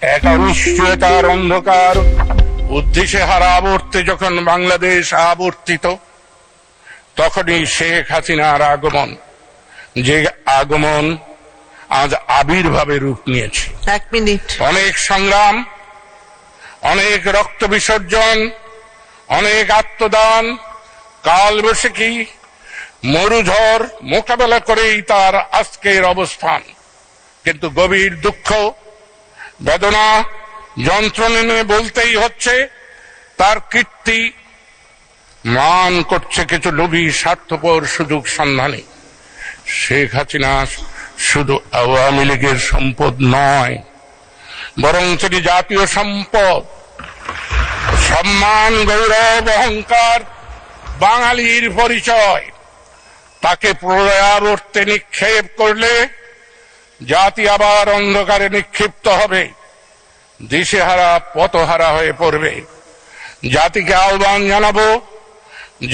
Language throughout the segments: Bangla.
এক অনিশ্চয়তার অন্ধকার উদ্দেশ্যে হারা আবর্তে যখন বাংলাদেশ আবর্তিত, তখনই শেখ হাসিনার আগমন, যে আগমন আজ আবির্ভাবে রূপ নিয়েছে। 1 মিনিট। অনেক সংগ্রাম, অনেক রক্ত বিসর্জন, অনেক আত্মদান, কালবৈশাখী মরুঝড় মোকাবেলা করেই তার আজকের অবস্থান। কিন্তু গভীর দুঃখ, বেদনা, যন্ত্রণা নিয়ে বলতেই হচ্ছে, তার কীর্তি মান করছে কিছু লোভী স্বার্থপর সুযোগ সন্ধানী। শেখ হাসিনা শুধু আওয়ামী লীগের সম্পদ নয়, বরং তিনি জাতীয় সম্পদ, সম্মান, গৌরব, অহংকার, বাঙালির পরিচয়। তাকে প্রলয়াবর্তে নিক্ষেপ করলে জাতি আবার অন্ধকারে নিক্ষিপ্ত হবে, দিশেহারা পথহারা হয়ে পড়বে। জাতিকে আহ্বান জানাবো,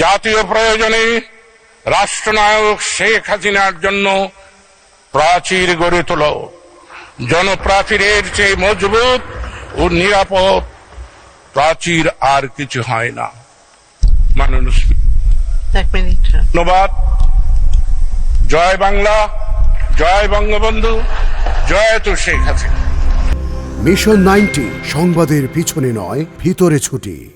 জাতীয় প্রয়োজনে রাষ্ট্রনায়ক শেখ হাসিনার জন্য প্রাচীর গড়ে তোলো। জনপ্রাচীরের চেয়ে মজবুত ও নিরাপদ প্রাচীর আর কিছু হয় না। মাননীয় 1 মিনিট। ধন্যবাদ। জয় বাংলা, জয় বঙ্গবন্ধু, জয় তো শেখ হাসিনা। মিশন 90 সংবাদের পিছনে নয়, ভিতরে ছুটি।